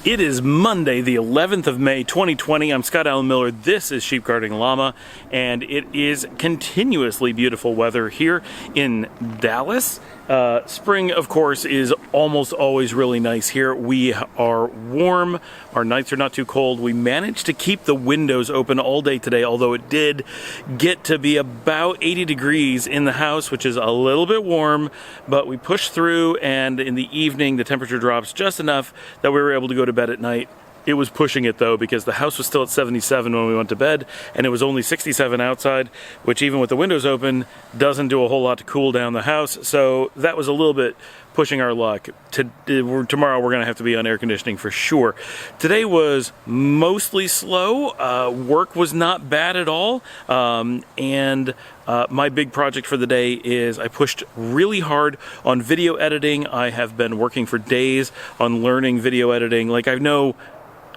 It is Monday, the 11th of May, 2020. I'm Scott Allen Miller. This is Sheep Guarding Llama, and it is continuously beautiful weather here in Dallas. Spring, of course, is almost always really nice here. We are warm. Our nights are not too cold. We managed to keep the windows open all day today, although it did get to be about 80 degrees in the house, which is a little bit warm, but we pushed through, and in the evening, the temperature drops just enough that we were able to go to bed at night. It was pushing it though, because the house was still at 77 when we went to bed, and it was only 67 outside, which even with the windows open doesn't do a whole lot to cool down the house. So that was a little bit pushing our luck. Tomorrow we're going to have to be on air conditioning for sure. Today was mostly slow. Work was not bad at all. My big project for the day is I pushed really hard on video editing. I have been working for days on learning video editing. Like, I know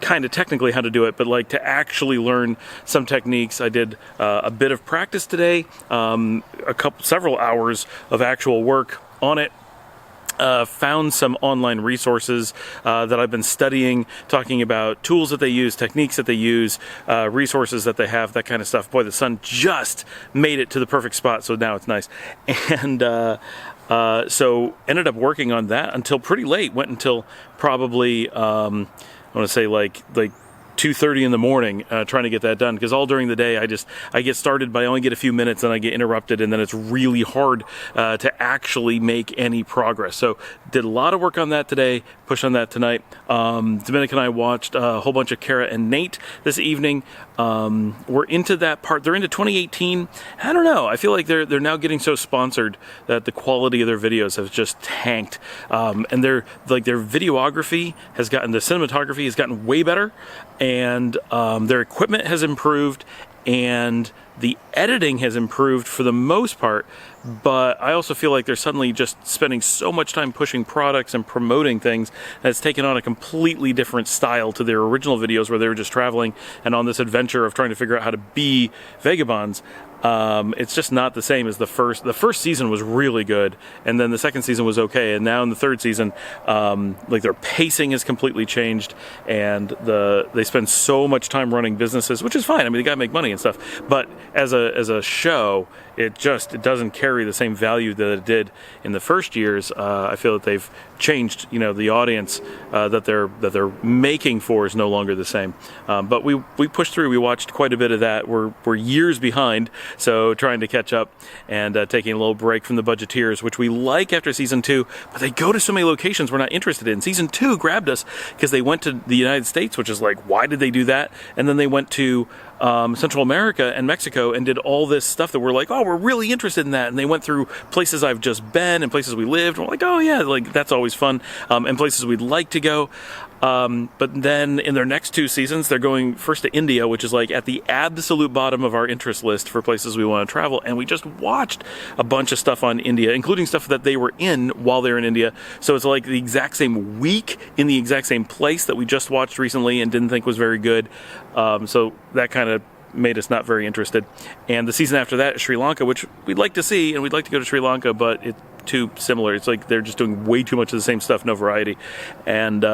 kind of technically how to do it, but like to actually learn some techniques. I did a bit of practice today, several hours of actual work on it. Found some online resources that I've been studying, talking about tools that they use, techniques that they use, resources that they have, that kind of stuff. Boy, the sun just made it to the perfect spot, so now it's nice. And so ended up working on that until pretty late. Went until probably I want to say like 2:30 in the morning, trying to get that done, because all during the day I get started, but I only get a few minutes and I get interrupted, and then it's really hard to actually make any progress. So did a lot of work on that today, push on that tonight. Dominic and I watched a whole bunch of Kara and Nate this evening. We're into that part. They're into 2018. I don't know. I feel like they're now getting so sponsored that the quality of their videos has just tanked. And their videography has gotten, the cinematography has gotten way better, and their equipment has improved, and the editing has improved for the most part. But I also feel like they're suddenly just spending so much time pushing products and promoting things that it's taken on a completely different style to their original videos, where they were just traveling and on this adventure of trying to figure out how to be vagabonds. It's just not the same as the first. The first season was really good, and then the second season was okay, and now in the third season, like, their pacing has completely changed, and they spend so much time running businesses, which is fine. I mean, they gotta make money and stuff, but as a show, it doesn't carry the same value that it did in the first years. I feel that they've changed. The audience that they're making for is no longer the same. But we pushed through. We watched quite a bit of that. We're years behind, so trying to catch up and taking a little break from the budgeteers, which we like after season 2. But they go to so many locations we're not interested in. Season 2 grabbed us because they went to the United States, which is like, why did they do that? And then they went to Central America and Mexico and did all this stuff that we're like, oh, we're really interested in that. And they went through places I've just been and places we lived. And we're like, oh yeah, like, that's always fun. And places we'd like to go. But then in their next 2 seasons, they're going first to India, which is like at the absolute bottom of our interest list for places we want to travel. And we just watched a bunch of stuff on India, including stuff that they were in while they were in India. So it's like the exact same week in the exact same place that we just watched recently and didn't think was very good. So that kind of made us not very interested. And the season after that is Sri Lanka, which we'd like to see, and we'd like to go to Sri Lanka, but it's too similar. It's like they're just doing way too much of the same stuff, no variety. And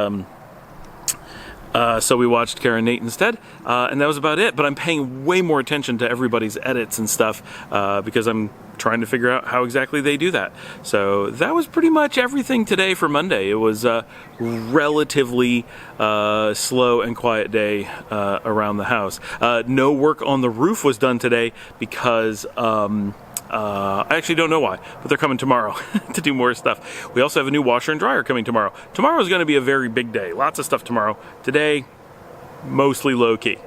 so we watched Kara and Nate instead, and that was about it. But I'm paying way more attention to everybody's edits and stuff because I'm trying to figure out how exactly they do that. So that was pretty much everything today for Monday. It was a relatively slow and quiet day around the house. No work on the roof was done today because I actually don't know why, but they're coming tomorrow to do more stuff. We also have a new washer and dryer coming tomorrow. Tomorrow is going to be a very big day. Lots of stuff tomorrow. Today, mostly low-key.